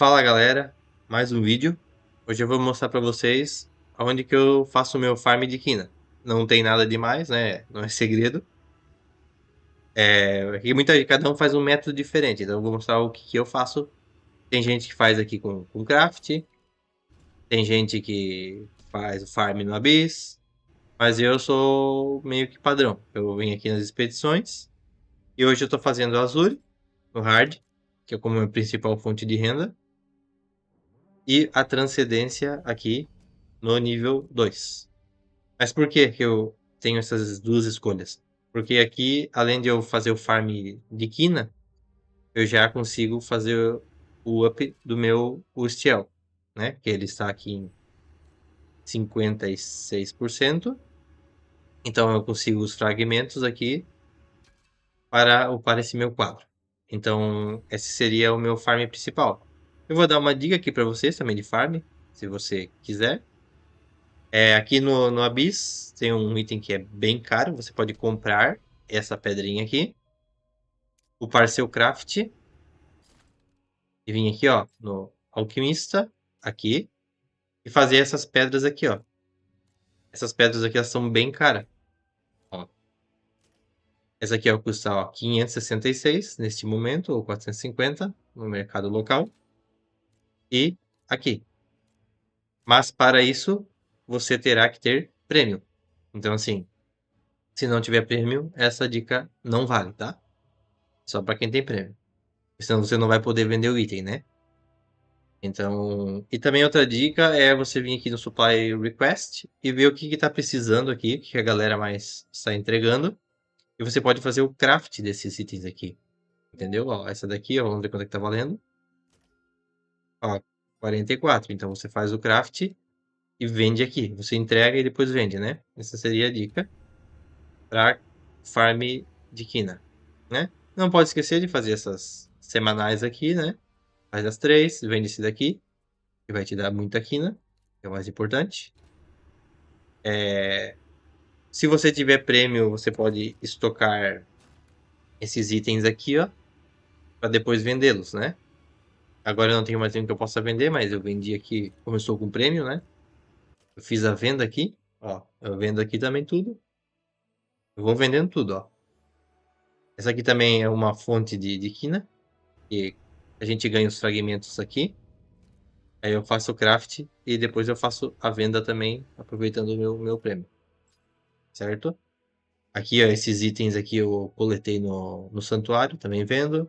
Fala galera, mais um vídeo. Hoje eu vou mostrar para vocês onde que eu faço o meu farm de quina. Não tem nada demais, né? Não é segredo. Aqui cada um faz um método diferente, então eu vou mostrar o que eu faço. Tem gente que faz aqui com craft, tem gente que faz o farm no Abyss, mas eu sou meio que padrão. Eu vim aqui nas expedições e hoje eu estou fazendo o Azure, no Hard, que é como minha principal fonte de renda, e a Transcendência aqui no nível 2. Mas por que que eu tenho essas duas escolhas? Porque aqui, além de eu fazer o farm de quina, eu já consigo fazer o up do meu Ustiel, né? Que ele está aqui em 56%. Então eu consigo os fragmentos aqui para esse meu quadro. Então esse seria o meu farm principal. Eu vou dar uma dica aqui para vocês também de farm, se você quiser. Aqui no Abyss tem um item que é bem caro. Você pode comprar essa pedrinha aqui, upar seu craft e vir aqui, ó, no alquimista, aqui, e fazer essas pedras aqui, ó. Essas pedras aqui, elas são bem caras. Ó. Essa aqui, ó, custa, ó, 566 neste momento, ou 450 no mercado local. E aqui. Mas para isso, você terá que ter prêmio. Então, assim, se não tiver prêmio, essa dica não vale, tá? Só para quem tem prêmio. Senão você não vai poder vender o item, né? Então, e também outra dica é você vir aqui no Supply Request e ver o que está precisando aqui, o que a galera mais está entregando. E você pode fazer o craft desses itens aqui. Entendeu? Ó, essa daqui, ó, vamos ver quanto é que tá valendo. Ó, 44. Então você faz o craft e vende aqui. Você entrega e depois vende, né? Essa seria a dica para farm de quina, né? Não pode esquecer de fazer essas semanais aqui, né? Faz as 3, vende esse daqui, que vai te dar muita quina, que é o mais importante. Se você tiver prêmio, você pode estocar esses itens aqui, ó, para depois vendê-los, né? Agora eu não tenho mais nenhum que eu possa vender, mas eu vendi aqui, como eu estou com prêmio, né? Eu fiz a venda aqui, ó, eu vendo aqui também tudo. Eu vou vendendo tudo, ó. Essa aqui também é uma fonte de quina, e a gente ganha os fragmentos aqui. Aí eu faço o craft e depois eu faço a venda também, aproveitando o meu prêmio, certo? Aqui, ó, esses itens aqui eu coletei no santuário, também vendo.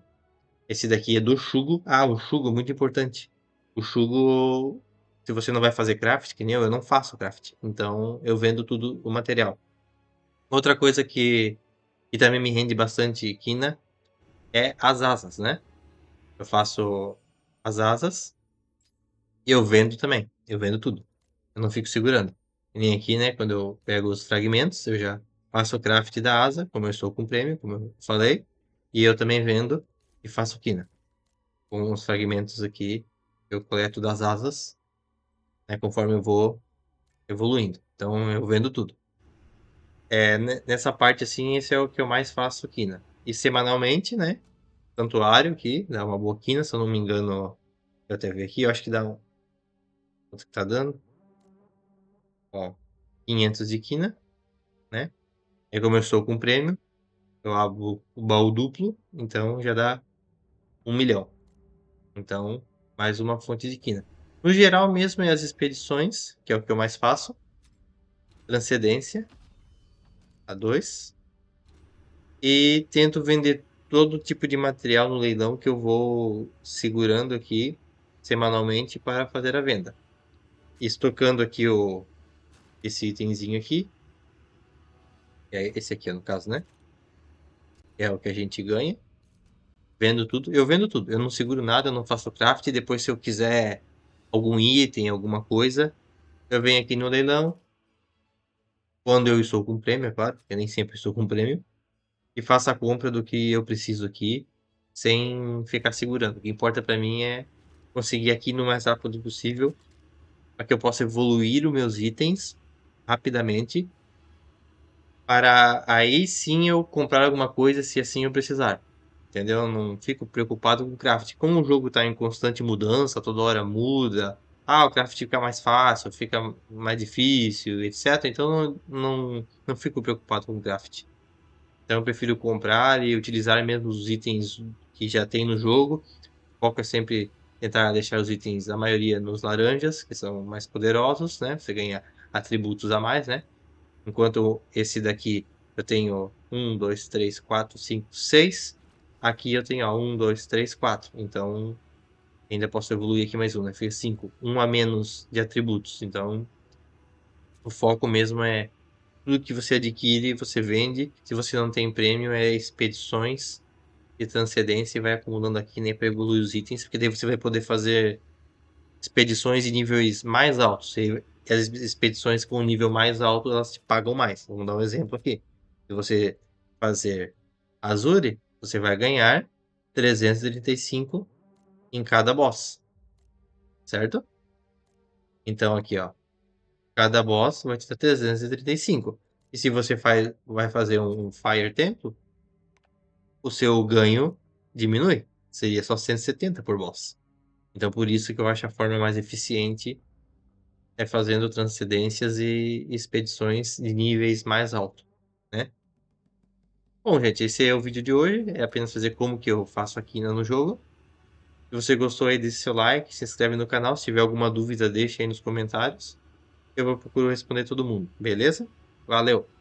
Esse daqui é do Shugo. Ah, o Shugo, muito importante. O Shugo, se você não vai fazer craft, que nem eu não faço craft. Então, eu vendo tudo o material. Outra coisa que também me rende bastante quina é as asas, né? Eu faço as asas e eu vendo também. Eu vendo tudo. Eu não fico segurando. E nem aqui, né? Quando eu pego os fragmentos, eu já faço o craft da asa, como eu estou com prêmio, como eu falei. E eu também vendo e faço quina. Com os fragmentos aqui, eu coleto das asas, né? Conforme eu vou evoluindo. Então eu vendo tudo. Nessa parte, assim, esse é o que eu mais faço quina. E semanalmente, né? Santuário aqui, dá uma boa quina, se eu não me engano. Eu até ver aqui, eu acho que dá. Quanto que tá dando? Ó, 500 de quina, né? E como eu estou com prêmio, eu abro o baú duplo, então já dá 1 milhão. Então, mais uma fonte de quina. No geral mesmo é as expedições, que é o que eu mais faço. Transcendência, a 2. E tento vender todo tipo de material no leilão que eu vou segurando aqui semanalmente para fazer a venda. Estocando aqui esse itemzinho aqui. É esse aqui, no caso, né? É o que a gente ganha. Vendo tudo. Eu vendo tudo. Eu não seguro nada, eu não faço craft. Depois, se eu quiser algum item, alguma coisa, eu venho aqui no leilão. Quando eu estou com prêmio, é claro, porque eu nem sempre estou com prêmio. E faço a compra do que eu preciso aqui, sem ficar segurando. O que importa para mim é conseguir aqui no mais rápido possível, para que eu possa evoluir os meus itens rapidamente, para aí sim eu comprar alguma coisa, se assim eu precisar. entendeu? Eu não fico preocupado com o craft. Como o jogo tá em constante mudança, toda hora muda, o craft fica mais fácil, fica mais difícil, etc. Então não fico preocupado com o craft. Então eu prefiro comprar e utilizar mesmo os itens que já tem no jogo. O foco é sempre tentar deixar os itens, a maioria, nos laranjas, que são mais poderosos, né? Você ganha atributos a mais, né? Enquanto esse daqui eu tenho 1, 2, 3, 4, 5, 6. Aqui eu tenho, ó, 1, 2, 3, 4. Então ainda posso evoluir aqui mais um, né? Fica 5. Um a menos de atributos. Então o foco mesmo é tudo que você adquire, você vende. Se você não tem prêmio, é expedições de transcendência e vai acumulando aqui, né, para evoluir os itens, porque daí você vai poder fazer expedições de níveis mais altos. E as expedições com nível mais alto, elas te pagam mais. Vamos dar um exemplo aqui. Se você fazer Azure, você vai ganhar 335 em cada boss, certo? Então aqui, ó, cada boss vai te dar 335. E se você vai fazer um Fire Temple, o seu ganho diminui. Seria só 170 por boss. Então por isso que eu acho a forma mais eficiente é fazendo transcendências e expedições de níveis mais altos, né? Bom, gente, esse é o vídeo de hoje. É apenas fazer como que eu faço aqui no jogo. Se você gostou aí, deixe seu like, se inscreve no canal. Se tiver alguma dúvida, deixa aí nos comentários. Eu vou procurar responder todo mundo, beleza? Valeu!